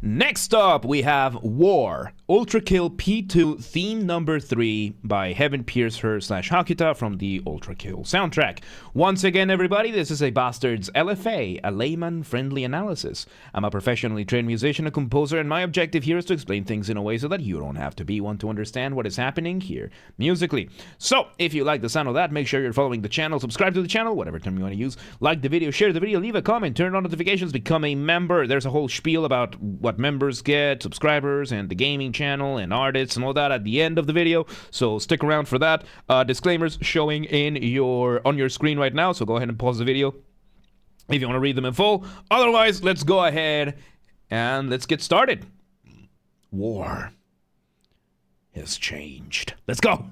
Next up, we have War, ULTRAKILL P2 theme number 3 by Heaven Piercer / Hakita from the ULTRAKILL soundtrack. Once again, everybody, this is a Basterd's LFA, a layman-friendly analysis. I'm a professionally trained musician and composer, and my objective here is to explain things in a way so that you don't have to be one to understand what is happening here musically. So, if you like the sound of that, make sure you're following the channel, subscribe to the channel, whatever term you want to use, like the video, share the video, leave a comment, turn on notifications, become a member. There's a whole spiel about what members get, subscribers, and the gaming channel, and artists, and all that at the end of the video, so stick around for that. Disclaimers showing on your screen right now, so go ahead and pause the video if you want to read them in full. Otherwise, let's go ahead and let's get started. War has changed. Let's go!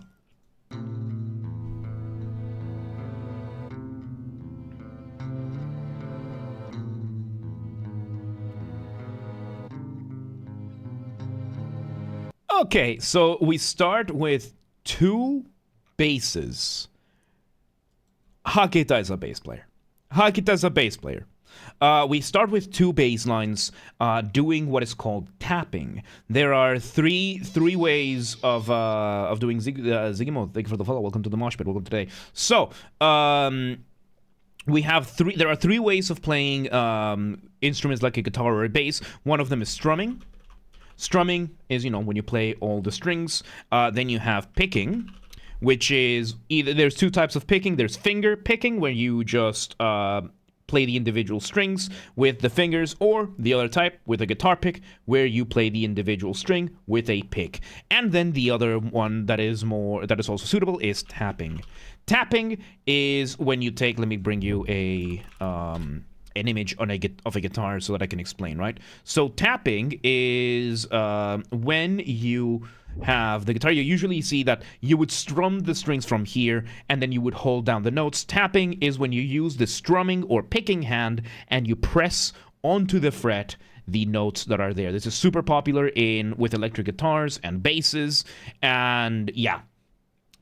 Okay, so we start with two basses. Hakita is a bass player. We start with two bass lines doing what is called tapping. There are three ways of doing Ziggy. Thank you for the follow. Welcome to the mosh pit. Welcome today. So we have three. There are three ways of playing instruments like a guitar or a bass. One of them is strumming. Strumming is, when you play all the strings. Then you have picking, which is there's two types of picking. There's finger picking, where you just play the individual strings with the fingers, or the other type with a guitar pick, where you play the individual string with a pick. And then the other one that is also suitable is tapping. Tapping is when you take, let me bring you an image of a guitar so that I can explain, right? So tapping is when you have the guitar, you usually see that you would strum the strings from here and then you would hold down the notes. Tapping is when you use the strumming or picking hand and you press onto the fret the notes that are there. This is super popular with electric guitars and basses, and yeah,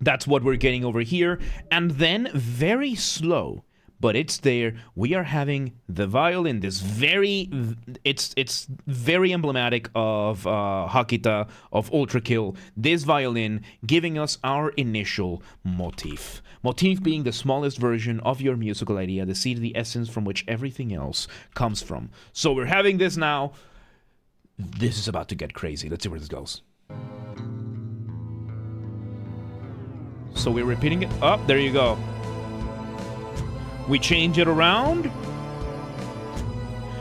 that's what we're getting over here. And then very slow, but it's there, we are having the violin. It's very emblematic of Hakita, of ULTRAKILL. This violin giving us our initial motif. Motif being the smallest version of your musical idea, the seed, the essence from which everything else comes from. So we're having this now. This is about to get crazy. Let's see where this goes. So we're repeating it. Oh, there you go. We change it around.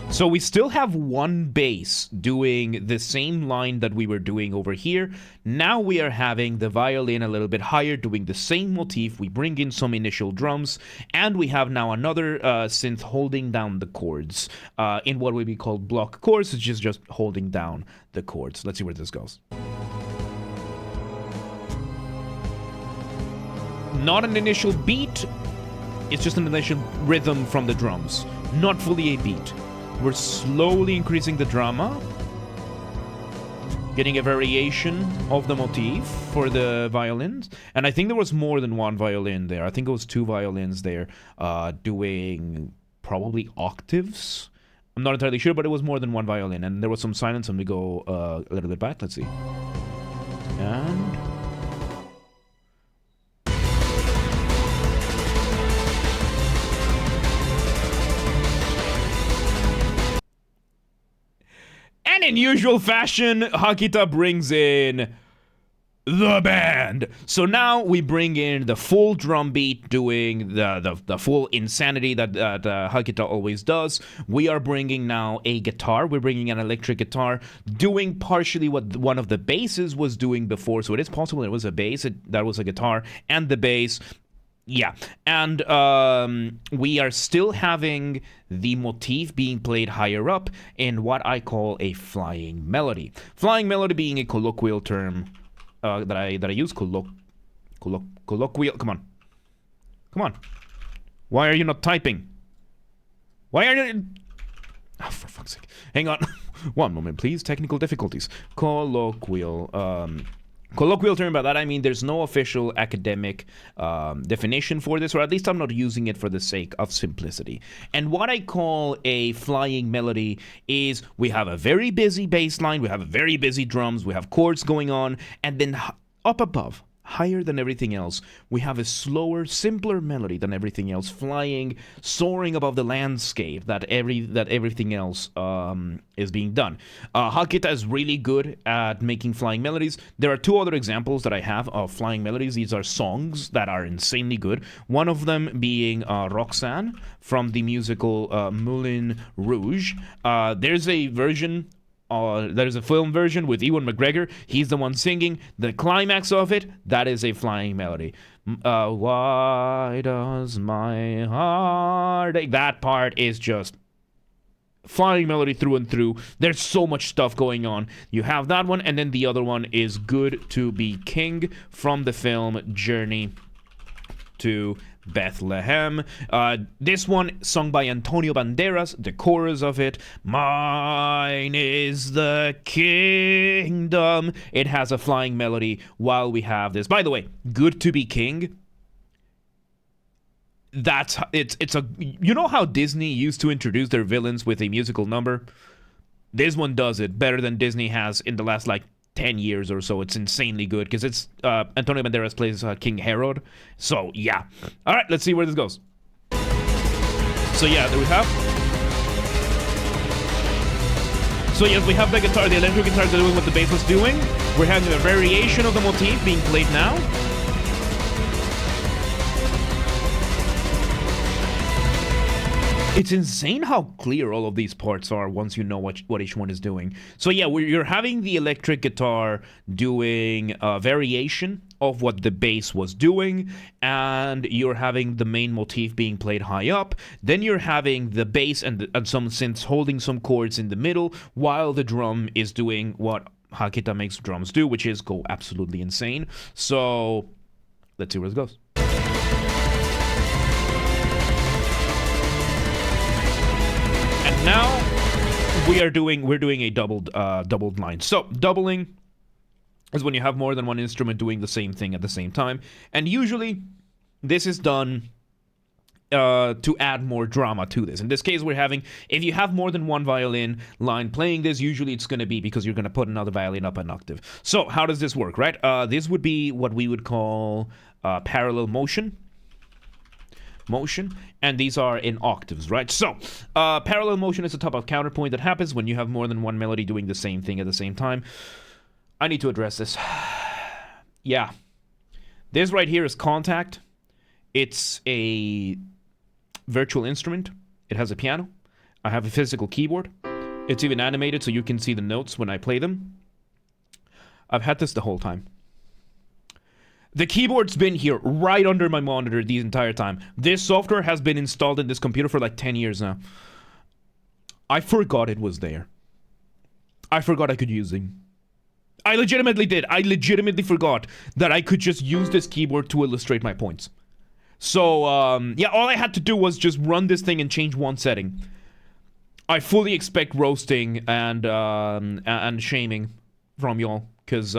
So we still have one bass doing the same line that we were doing over here. Now we are having the violin a little bit higher doing the same motif. We bring in some initial drums, and we have now another synth holding down the chords in what would be called block chords, which is just holding down the chords. Let's see where this goes. Not an initial beat. It's just an initial rhythm from the drums, not fully a beat. We're slowly increasing the drama, getting a variation of the motif for the violins. And I think there was more than one violin there. I think it was two violins there doing probably octaves. I'm not entirely sure, but it was more than one violin. And there was some silence, and we go a little bit back. Let's see. And in usual fashion, Hakita brings in the band. So now we bring in the full drum beat doing the full insanity that Hakita always does. We are bringing now a guitar. We're bringing an electric guitar doing partially what one of the basses was doing before. So it is possible it was a bass, that was a guitar, and the bass. Yeah, and we are still having the motif being played higher up in what I call a flying melody. Flying melody being a colloquial term that I use. Colloquial. Come on. Why are you not typing? Why are you? Oh, for fuck's sake! Hang on, one moment, please. Technical difficulties. Colloquial. Colloquial term, by that I mean there's no official academic definition for this, or at least I'm not using it for the sake of simplicity. And what I call a flying melody is we have a very busy bass line, we have a very busy drums, we have chords going on, and then up above, higher than everything else, we have a slower, simpler melody than everything else, flying, soaring above the landscape that everything else is being done. Hakita is really good at making flying melodies. There are two other examples that I have of flying melodies. These are songs that are insanely good. One of them being Roxanne from the musical Moulin Rouge. There's a version. There's a film version with Ewan McGregor. He's the one singing. The climax of it, that is a flying melody. Why does my heart ache? That part is just flying melody through and through. There's so much stuff going on. You have that one, and then the other one is Good to Be King from the film Journey to Bethlehem. This one sung by Antonio Banderas, the chorus of it, mine is the kingdom. It has a flying melody while we have this. By the way, Good to Be King, it's a, you know how Disney used to introduce their villains with a musical number? This one does it better than Disney has in the last 10 years or so. It's insanely good because it's Antonio Banderas plays King Herod. So yeah. All right, let's see where this goes. So yeah, there we have. So yes, we have the guitar, the electric guitars are doing what the bass was doing. We're having a variation of the motif being played now. It's insane how clear all of these parts are once you know what each one is doing. So yeah, you're having the electric guitar doing a variation of what the bass was doing, and you're having the main motif being played high up. Then you're having the bass and some synths holding some chords in the middle, while the drum is doing what Hakita makes drums do, which is go absolutely insane. So let's see where this goes. Now we're doing a doubled line. So doubling is when you have more than one instrument doing the same thing at the same time, and usually this is done to add more drama to this. In this case, we're having, if you have more than one violin line playing this, usually it's going to be because you're going to put another violin up an octave. So how does this work, right? This would be what we would call parallel motion, and these are in octaves, right? So parallel motion is a type of counterpoint that happens when you have more than one melody doing the same thing at the same time. I need to address this. Yeah, this right here is contact. It's a virtual instrument. It has a piano. I have a physical keyboard. It's even animated so you can see the notes when I play them. I've had this the whole time. The keyboard's been here right under my monitor the entire time. This software has been installed in this computer for 10 years now. I forgot it was there. I forgot I could use it. I legitimately did. I legitimately forgot that I could just use this keyboard to illustrate my points. So, yeah, all I had to do was just run this thing and change one setting. I fully expect roasting and shaming from y'all, because,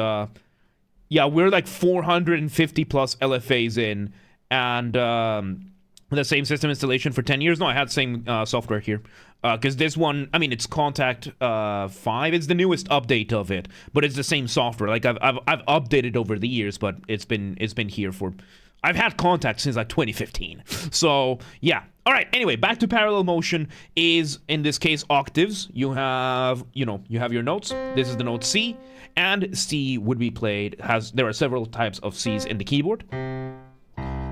yeah, we're 450 plus LFAs in, and the same system installation for 10 years. No, I had the same software here. Because this one, I mean, it's Contact 5. It's the newest update of it, but it's the same software. I've updated over the years, but it's been here for. I've had Contact since 2015. So yeah. All right. Anyway, back to parallel motion is in this case octaves. You have your notes. This is the note C, and C would be played. There are several types of Cs in the keyboard.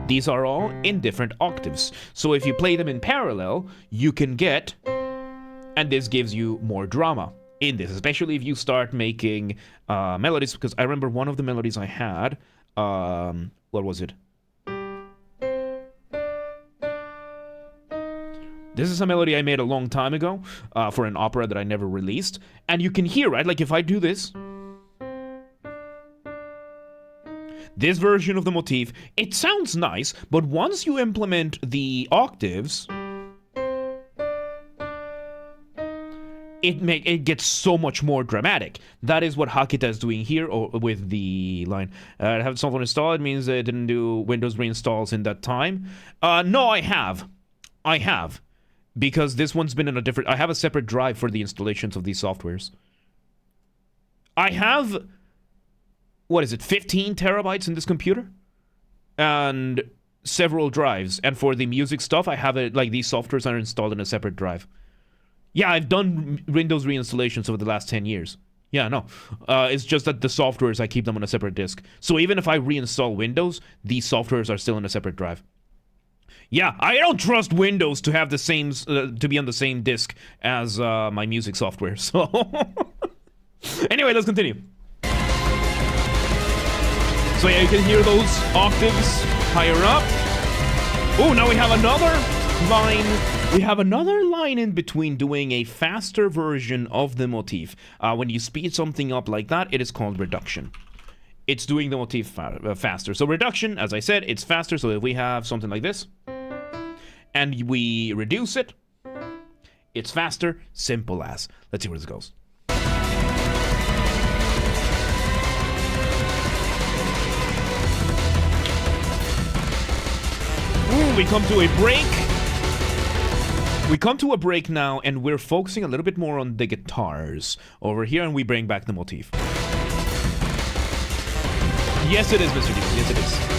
These are all in different octaves. So if you play them in parallel, you can get, and this gives you more drama in this, especially if you start making melodies, because I remember one of the melodies I had, what was it? This is a melody I made a long time ago for an opera that I never released, and you can hear, right? If I do this version of the motif, it sounds nice, but once you implement the octaves, it gets so much more dramatic. That is what Hakita is doing here, or with the line. Have software installed, it means it didn't do Windows reinstalls in that time. No, I have. Because this one's been in a different... I have a separate drive for the installations of these softwares. I have... What is it? 15 terabytes in this computer? And several drives. And for the music stuff, I have it... Like, these softwares are installed in a separate drive. Yeah, I've done Windows reinstallations over the last 10 years. Yeah, no. It's just that the softwares, I keep them on a separate disk. So even if I reinstall Windows, these softwares are still in a separate drive. Yeah, I don't trust Windows to have the same, to be on the same disk as my music software, so... Anyway, let's continue. So yeah, you can hear those octaves higher up. Oh, now we have another line. We have another line in between doing a faster version of the motif. When you speed something up like that, it is called reduction. It's doing the motif faster. So reduction, as I said, it's faster. So if we have something like this, and we reduce it, it's faster, simple as. Let's see where this goes. Ooh, we come to a break. We come to a break now, and we're focusing a little bit more on the guitars over here, and we bring back the motif. Yes, it is, Mr. D. Yes, it is.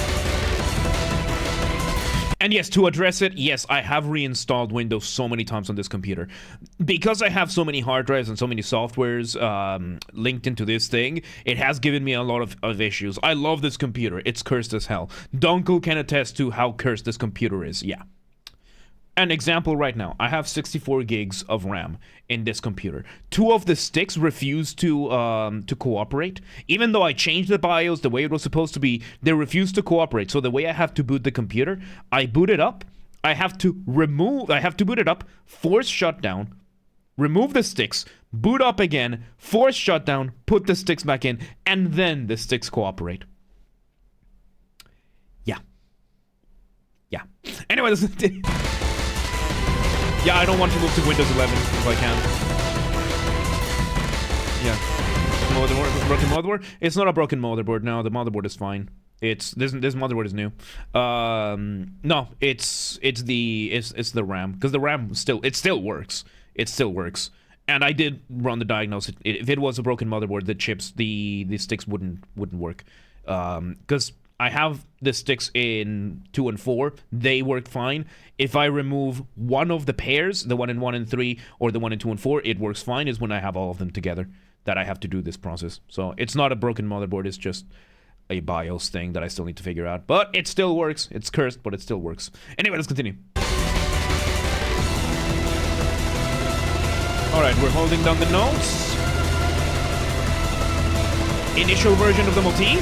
And yes, to address it, yes, I have reinstalled Windows so many times on this computer. Because I have so many hard drives and so many softwares linked into this thing, it has given me a lot of issues. I love this computer. It's cursed as hell. Dunkel can attest to how cursed this computer is, yeah. An example right now, I have 64 gigs of RAM in this computer. 2 of the sticks refuse to cooperate. Even though I changed the BIOS the way it was supposed to be, they refuse to cooperate. So the way I have to boot the computer, I boot it up, I have to boot it up, force shutdown, remove the sticks, boot up again, force shutdown, put the sticks back in, and then the sticks cooperate. Yeah. Anyway, yeah, I don't want to move to Windows 11 if I can. Yeah. Broken motherboard? It's not a broken motherboard. No, the motherboard is fine. This motherboard is new. No, it's the RAM, because the RAM still works. It still works. And I did run the diagnosis. If it was a broken motherboard, the chips, the sticks wouldn't work. Because I have the sticks in 2 and 4. They work fine. If I remove one of the pairs, the one in 1 and 3, or the one in 2 and 4, it works fine. Is when I have all of them together that I have to do this process. So it's not a broken motherboard. It's just a BIOS thing that I still need to figure out. But it still works. It's cursed, but it still works. Anyway, let's continue. Alright, we're holding down the notes. Initial version of the motif,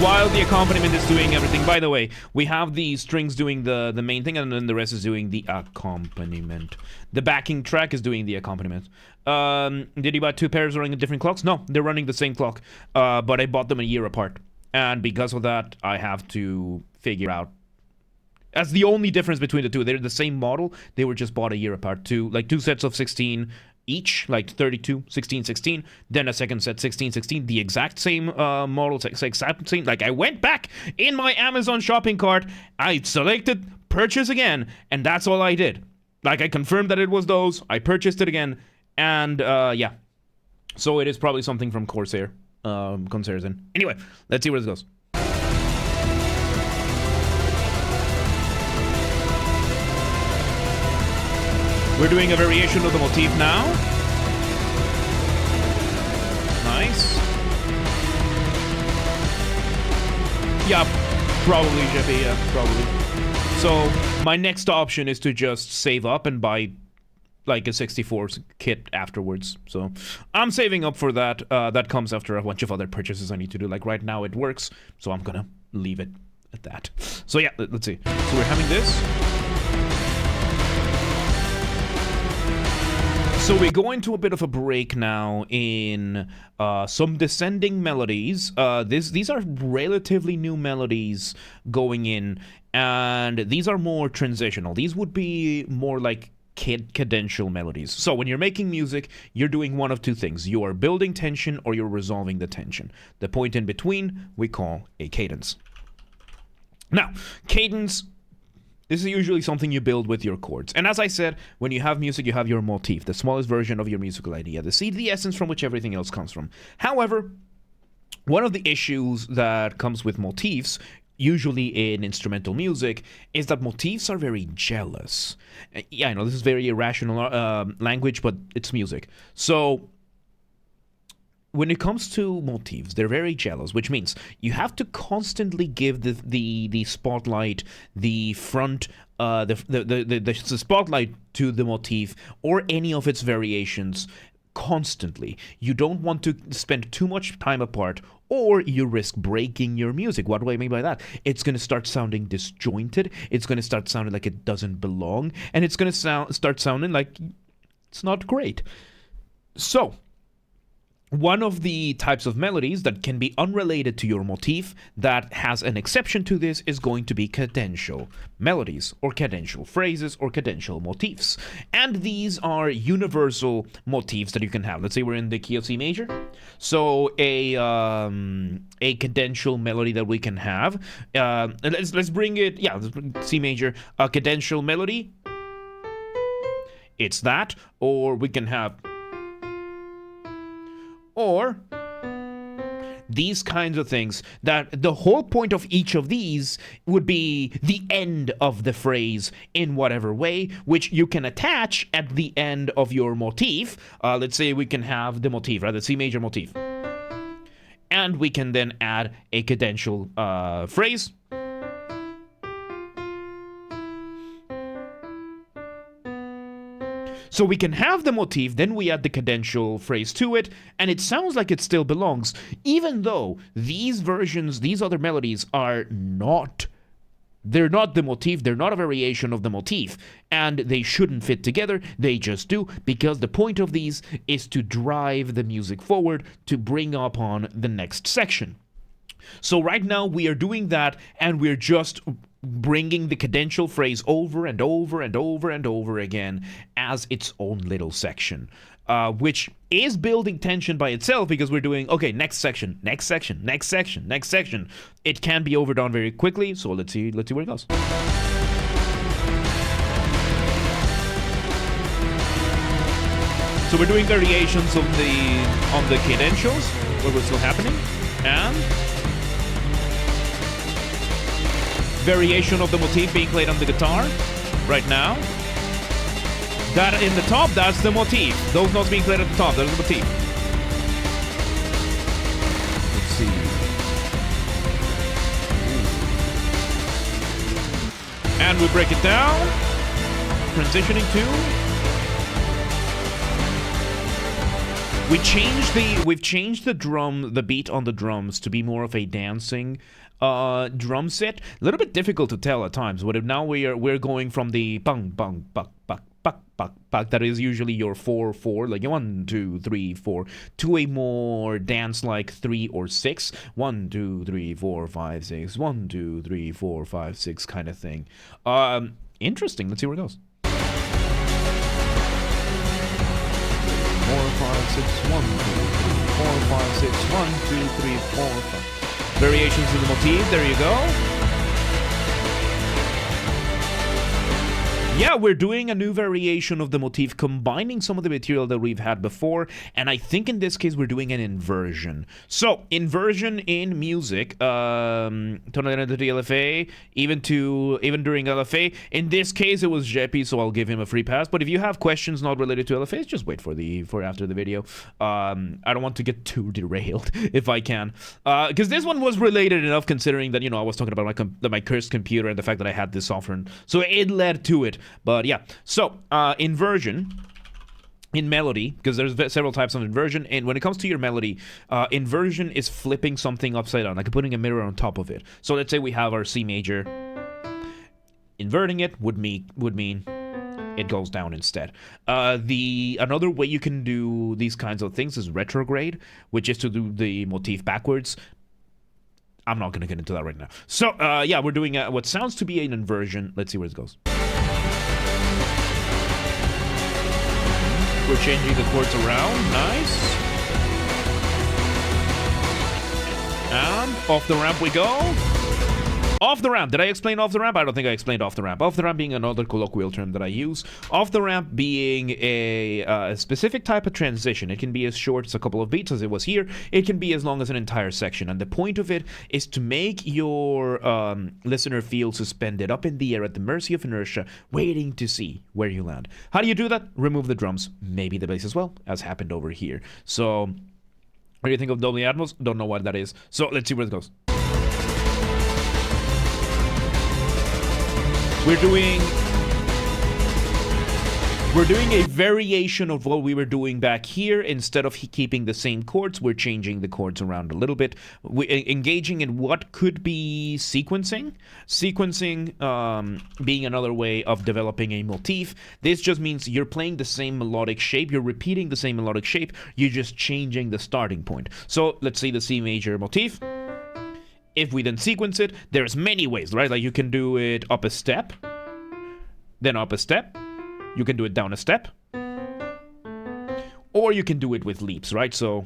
while the accompaniment is doing everything. By the way, we have the strings doing the main thing, and then the rest is doing the accompaniment. The backing track is doing the accompaniment. Did you buy 2 pairs running different clocks? No, they're running the same clock, but I bought them a year apart. And because of that, I have to figure out. That's the only difference between the two. They're the same model. They were just bought a year apart. 2 sets of 16 each, like 32, 16, 16. Then a second set, 16, 16. The exact same model, exact same. Like, I went back in my Amazon shopping cart. I selected purchase again, and that's all I did. Like, I confirmed that it was those. I purchased it again, and yeah. So it is probably something from Corsair. Corsair's in. Anyway, let's see where this goes. We're doing a variation of the motif now. Nice. Yeah, probably, Jeffy, yeah, probably. So, my next option is to just save up and buy, like, a 64 kit afterwards. So, I'm saving up for that. That comes after a bunch of other purchases I need to do. Like, right now it works, so I'm gonna leave it at that. So, yeah, let's see. So, we're having this. So we go into a bit of a break now in some descending melodies. These are relatively new melodies going in, and these are more transitional. These would be more like cadential melodies. So when you're making music, you're doing one of two things. You are building tension or you're resolving the tension. The point in between we call a cadence. Now, cadence, this is usually something you build with your chords. And as I said, when you have music, you have your motif, the smallest version of your musical idea, the seed, the essence from which everything else comes from. However, one of the issues that comes with motifs, usually in instrumental music, is that motifs are very jealous. Yeah, I know this is very irrational language, but it's music. So when it comes to motifs, they're very jealous, which means you have to constantly give the spotlight, the front, the spotlight to the motif or any of its variations constantly. You don't want to spend too much time apart, or you risk breaking your music. What do I mean by that? It's going to start sounding disjointed. It's going to start sounding like it doesn't belong, and it's going to start sounding like it's not great. So one of the types of melodies that can be unrelated to your motif that has an exception to this is going to be cadential melodies or cadential phrases or cadential motifs. And these are universal motifs that you can have. Let's say we're in the key of C major. So a cadential melody that we can have, let's bring it, let's bring C major, a cadential melody. It's that, or we can have, or these kinds of things, that the whole point of each of these would be the end of the phrase in whatever way, which you can attach at the end of your motif. Let's say we can have the motif, right, the C major motif. And we can then add a cadential phrase. So we can have the motif, then we add the cadential phrase to it, and it sounds like it still belongs, even though these versions, these other melodies are not, they're not the motif, they're not a variation of the motif, and they shouldn't fit together, they just do, because the point of these is to drive the music forward, to bring upon the next section. So right now we are doing that, and we're just bringing the cadential phrase over and over and over and over again as its own little section, which is building tension by itself, because we're doing, okay, next section, next section, next section, next section. It can be overdone very quickly, so let's see where it goes. So we're doing variations on the cadentials, where we're still happening, and variation of the motif being played on the guitar right now. That in the top, that's the motif. Those notes being played at the top, that's the motif. Let's see. And we break it down, transitioning to. We've changed the beat on the drums to be more of a dancing drum set. A little bit difficult to tell at times, but now we're going from the bang bang buck buck buck buck buck, that is usually your 4/4, like 1 2 3 4, to a more dance like 3 or 6, 1 2 3 4 5 6, 1 2 3 4 5 6 kind of thing. Interesting. Let's see where it goes. 4 5 6 1 2 3 4 5 6 1 2 3 4 5. Variations of the motif, there you go. Yeah, we're doing a new variation of the motif, combining some of the material that we've had before, and I think in this case we're doing an inversion. So, inversion in music, tonal identity LFA, even during LFA. In this case, it was Jeppy, so I'll give him a free pass. But if you have questions not related to LFAs, just wait for after the video. I don't want to get too derailed if I can, because this one was related enough, considering that I was talking about my cursed computer and the fact that I had this software, so it led to it. But yeah, so inversion in melody, because there's several types of inversion, and when it comes to your melody, inversion is flipping something upside down, like putting a mirror on top of it. So let's say we have our C major. Inverting it would mean it goes down instead. Another way you can do these kinds of things is retrograde, which is to do the motif backwards. I'm not going to get into that right now. So yeah, we're doing what sounds to be an inversion. Let's see where it goes. We're changing the chords around. Nice. And off the ramp we go. Off the ramp. Did I explain off the ramp? I don't think I explained off the ramp. Off the ramp being another colloquial term that I use. Off the ramp being a specific type of transition. It can be as short as a couple of beats as it was here. It can be as long as an entire section. And the point of it is to make your listener feel suspended up in the air at the mercy of inertia, waiting to see where you land. How do you do that? Remove the drums. Maybe the bass as well, as happened over here. So, what do you think of Dolby Atmos? Don't know what that is. So, let's see where it goes. We're doing a variation of what we were doing back here. Instead of keeping the same chords, we're changing the chords around a little bit. We're engaging in what could be sequencing. Sequencing being another way of developing a motif. This just means you're playing the same melodic shape. You're repeating the same melodic shape. You're just changing the starting point. So let's say the C major motif. If we then sequence it, there's many ways, right? Like you can do it up a step, then up a step. You can do it down a step. Or you can do it with leaps, right? So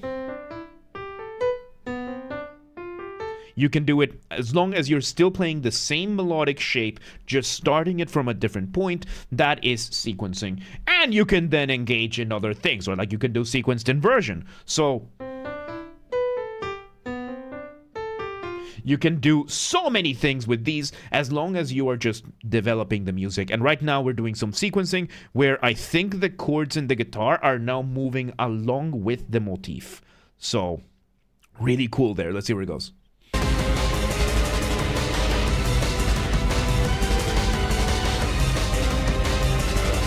you can do it as long as you're still playing the same melodic shape, just starting it from a different point. That is sequencing. And you can then engage in other things, or like you can do sequenced inversion. So you can do so many things with these as long as you are just developing the music. And right now we're doing some sequencing where I think the chords in the guitar are now moving along with the motif. So, really cool there. Let's see where it goes.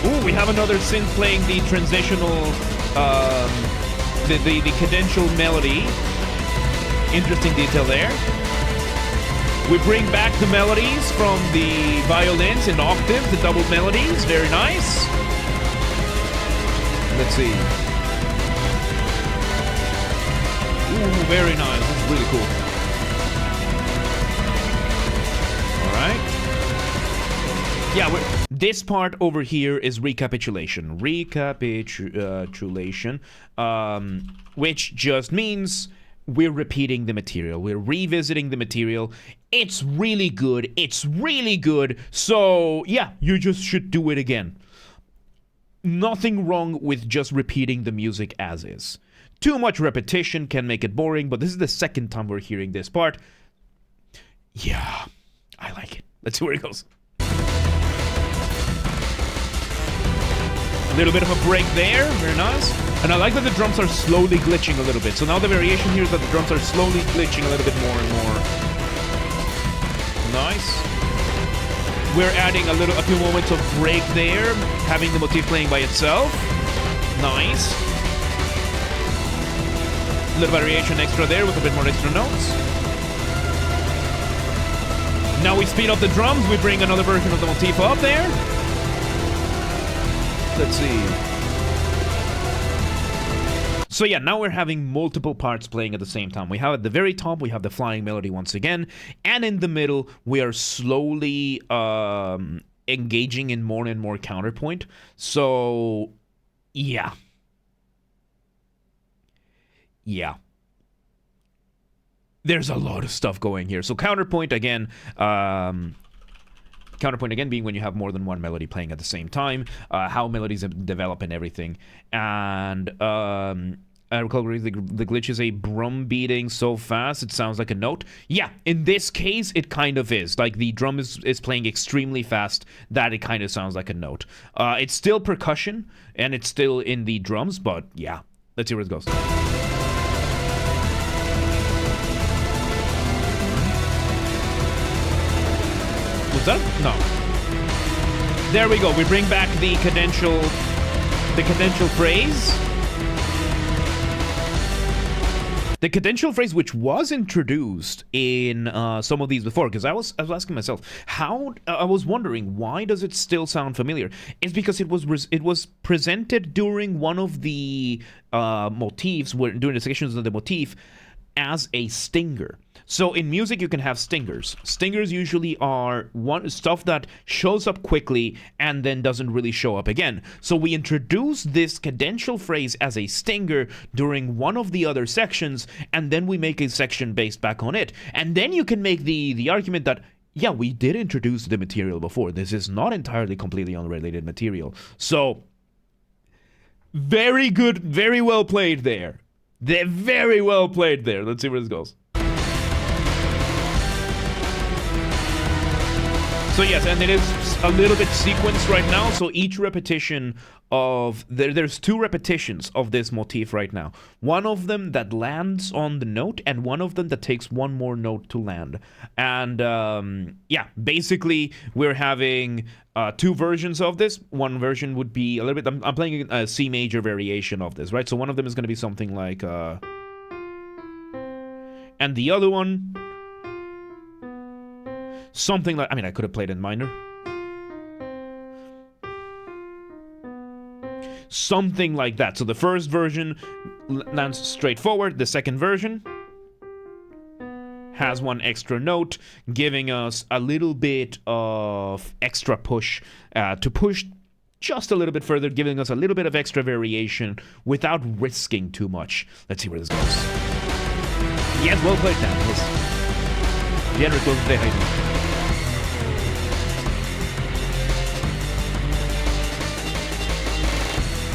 Ooh, we have another synth playing the transitional, the cadential melody. Interesting detail there. We bring back the melodies from the violins in octaves, the double melodies. Very nice. Let's see. Ooh, very nice. That's really cool. All right. Yeah, this part over here is recapitulation. Recapitulation, which just means we're repeating the material. We're revisiting the material. It's really good. It's really good. So, yeah, you just should do it again. Nothing wrong with just repeating the music as is. Too much repetition can make it boring, but this is the second time we're hearing this part. Yeah, I like it. Let's see where it goes. A little bit of a break there. Very nice. And I like that the drums are slowly glitching a little bit. So now the variation here is that the drums are slowly glitching a little bit more and more. Nice. We're adding a few moments of break there, having the motif playing by itself. Nice. A little variation extra there with a bit more extra notes. Now we speed up the drums. We bring another version of the motif up there. Let's see. So yeah, now we're having multiple parts playing at the same time. We have at the very top, we have the flying melody once again. And in the middle, we are slowly engaging in more and more counterpoint. So, yeah. Yeah. There's a lot of stuff going here. So counterpoint again... Counterpoint again being when you have more than one melody playing at the same time, how melodies develop and everything. And I recall the glitch is a drum beating so fast it sounds like a note. Yeah, in this case it kind of is. Like the drum is playing extremely fast that it kind of sounds like a note. It's still percussion and it's still in the drums, but yeah. Let's see where it goes. Was that? No. There we go. We bring back the cadential phrase. The cadential phrase, which was introduced in some of these before, because I was asking myself, I was wondering, why does it still sound familiar? It's because it was presented during one of the motifs, during the sections of the motif, as a stinger. So in music, you can have stingers. Stingers usually are stuff that shows up quickly and then doesn't really show up again. So we introduce this cadential phrase as a stinger during one of the other sections, and then we make a section based back on it. And then you can make the argument that, yeah, we did introduce the material before. This is not entirely completely unrelated material. So, very good, very well played there. They're very well played there. Let's see where this goes. So yes, and it is a little bit sequenced right now. So each repetition of... There's 2 repetitions of this motif right now. One of them that lands on the note, and one of them that takes one more note to land. And yeah, basically we're having 2 versions of this. One version would be a little bit... I'm playing a C major variation of this, right? So one of them is going to be something like... and the other one... something like... I mean, I could have played in minor. Something like that. So the first version lands straightforward. The second version has one extra note, giving us a little bit of extra push to push just a little bit further, giving us a little bit of extra variation without risking too much. Let's see where this goes. Yes, well played, Dan. Yes. Bien, goes there, Hayden.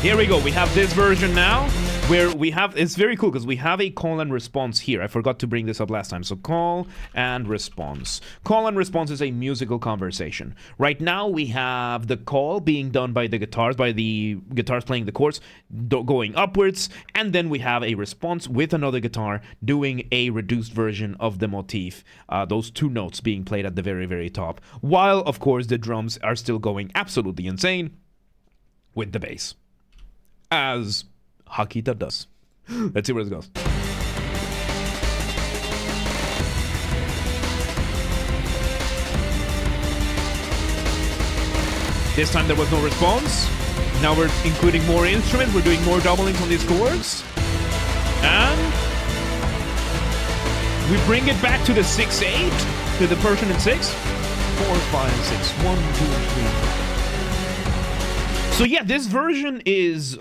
Here we go. We have this version now where we have... It's very cool because we have a call and response here. I forgot to bring this up last time. So call and response. Call and response is a musical conversation. Right now we have the call being done by the guitars playing the chords going upwards. And then we have a response with another guitar doing a reduced version of the motif. Those 2 notes being played at the very, very top. While, of course, the drums are still going absolutely insane with the bass. As Hakita does. Let's see where this goes. This time there was no response. Now we're including more instruments. We're doing more doublings on these chords. And we bring it back to the 6/8, to the Persian in 6. 4, 5, 6. 1, 2, 3. So yeah, this version is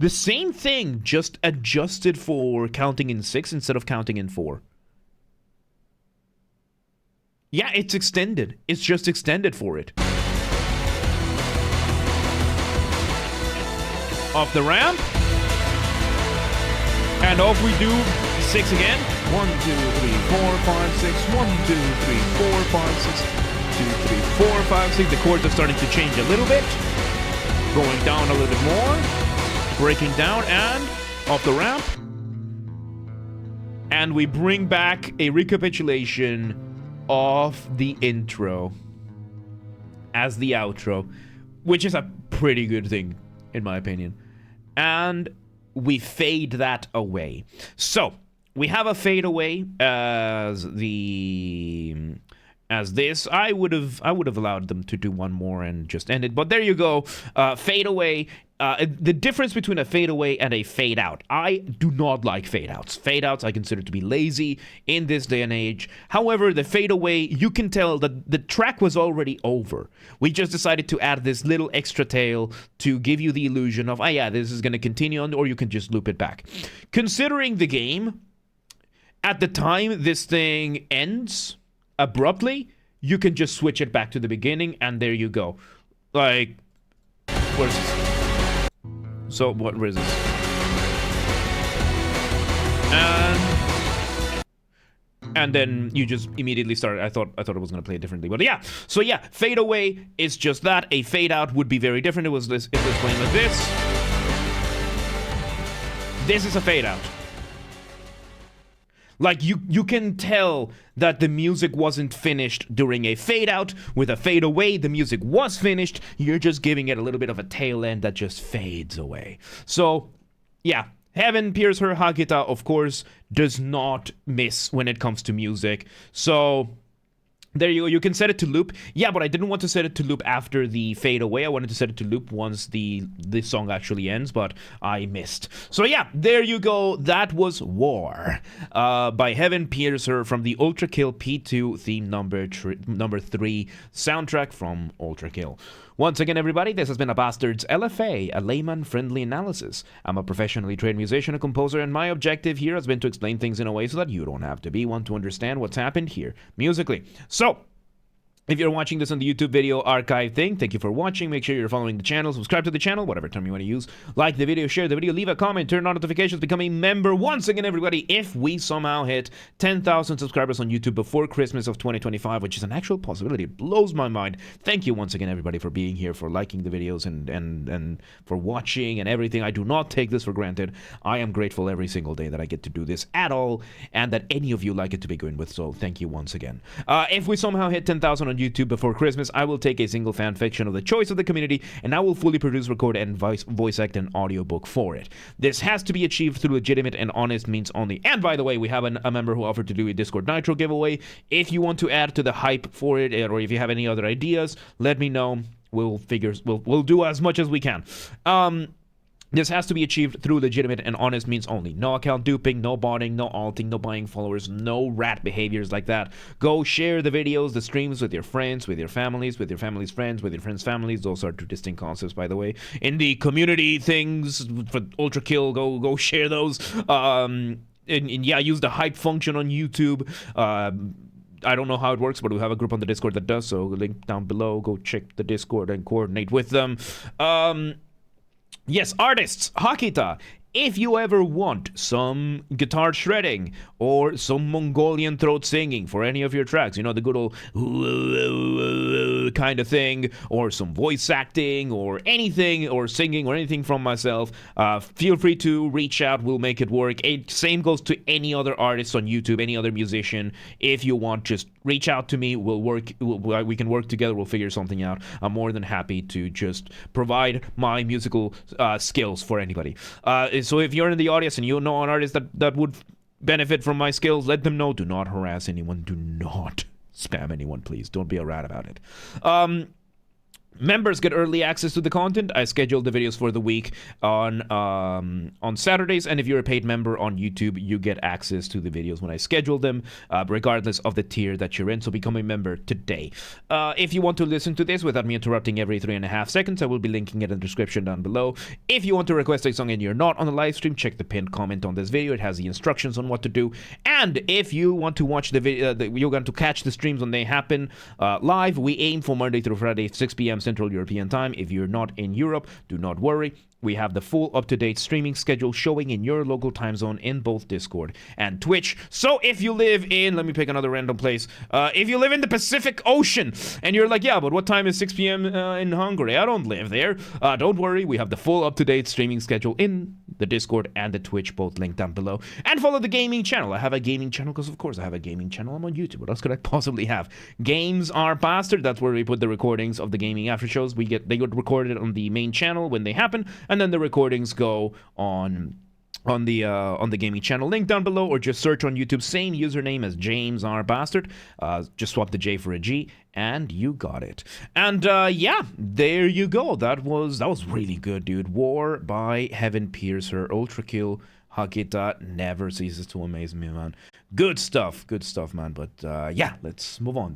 the same thing, just adjusted for counting in 6 instead of counting in 4. Yeah, it's extended. It's just extended for it. Off the ramp. And off we do 6 again. 1, 2, 3, 4, 5, 6. 1, 2, 3, 4, 5, 6. 2, 3, 4, 5, 6. The chords are starting to change a little bit. Going down a little bit more. Breaking down and off the ramp. And we bring back a recapitulation of the intro as the outro, which is a pretty good thing, in my opinion. And we fade that away. So, we have a fade away as this. I would have allowed them to do one more and just end it, but there you go. Fade away. The difference between a fade away and a fade out. I do not like fade outs. Fade outs I consider to be lazy in this day and age. However, the fade away, you can tell that the track was already over. We just decided to add this little extra tail to give you the illusion of, oh yeah, this is going to continue on, or you can just loop it back. Considering the game, at the time this thing ends abruptly, you can just switch it back to the beginning, and there you go. Like, where's this? So, where is this? And then you just immediately start. I thought it was gonna play it differently, but yeah. So yeah, fade away is just that. A fade out would be very different. It was playing like this. This is a fade out. Like, you can tell that the music wasn't finished during a fade out. With a fade away, the music was finished. You're just giving it a little bit of a tail end that just fades away. So, yeah. Heaven Pierce Her Hakita, of course, does not miss when it comes to music. So, There you go. You can set it to loop. Yeah, but I didn't want to set it to loop after the fade away. I wanted to set it to loop once the song actually ends, but I missed. So yeah, there you go. That was War by Heaven Piercer from the ULTRAKILL P2 theme number 3 soundtrack from ULTRAKILL. Once again, everybody, this has been a Basterd's LFA, a layman-friendly analysis. I'm a professionally trained musician and composer, and my objective here has been to explain things in a way so that you don't have to be one to understand what's happened here musically. So, if you're watching this on the YouTube video archive thing, thank you for watching. Make sure you're following the channel, subscribe to the channel, whatever term you want to use. Like the video, share the video, leave a comment, turn on notifications, become a member. Once again, everybody, if we somehow hit 10,000 subscribers on YouTube before Christmas of 2025, which is an actual possibility, it blows my mind. Thank you once again, everybody, for being here, for liking the videos, and for watching and everything. I do not take this for granted. I am grateful every single day that I get to do this at all, and that any of you like it to begin with, so thank you once again. If we somehow hit 10,000 on YouTube before Christmas, I will take a single fan fiction of the choice of the community, and I will fully produce, record, and voice act an audiobook for it. This has to be achieved through legitimate and honest means only. And by the way, we have a member who offered to do a Discord Nitro giveaway. If you want to add to the hype for it, or if you have any other ideas, let me know. We'll do as much as we can. This has to be achieved through legitimate and honest means only. No account duping, no botting, no alting, no buying followers, no rat behaviors like that. Go share the videos, the streams with your friends, with your families, with your family's friends, with your friends' families. Those are two distinct concepts, by the way. In the community things for ULTRAKILL, go share those. And yeah, use the hype function on YouTube. I don't know how it works, but we have a group on the Discord that does, so link down below. Go check the Discord and coordinate with them. Yes, artists, Hakita. If you ever want some guitar shredding or some Mongolian throat singing for any of your tracks, you know, the good old kind of thing, or some voice acting or anything, or singing or anything from myself, feel free to reach out. We'll make it work. Same goes to any other artist on YouTube, any other musician. If you want, just reach out to me. We'll work. We can work together. We'll figure something out. I'm more than happy to just provide my musical skills for anybody. So if you're in the audience and you know an artist that would benefit from my skills, let them know. Do not harass anyone. Do not spam anyone, please. Don't be a rat about it. Members get early access to the content. I scheduled the videos for the week on Saturdays, and if you're a paid member on YouTube, you get access to the videos when I schedule them, regardless of the tier that you're in, so become a member today. If you want to listen to this without me interrupting every 3.5 seconds, I will be linking it in the description down below. If you want to request a song and you're not on the live stream, check the pinned comment on this video. It has the instructions on what to do. And if you want to watch the video, you're going to catch the streams when they happen live. We aim for Monday through Friday, 6 p.m. Central European Time. If you're not in Europe, do not worry. We have the full up-to-date streaming schedule showing in your local time zone in both Discord and Twitch. So if you live in, let me pick another random place. If you live in the Pacific Ocean and you're like, yeah, but what time is 6 p.m. In Hungary? I don't live there. Don't worry. We have the full up-to-date streaming schedule in the Discord and the Twitch, both linked down below. And follow the gaming channel. I have a gaming channel because, of course, I have a gaming channel. I'm on YouTube. What else could I possibly have? Games are Basterd. That's where we put the recordings of the gaming after shows. They get recorded on the main channel when they happen, and then the recordings go on the gaming channel, link down below, or just search on YouTube, same username as James R. Basterd. Just swap the J for a G, and you got it. And yeah, there you go. That was really good, dude. War by Heaven Piercer, ULTRAKILL, Hakita never ceases to amaze me, man. Good stuff, man. But yeah, let's move on.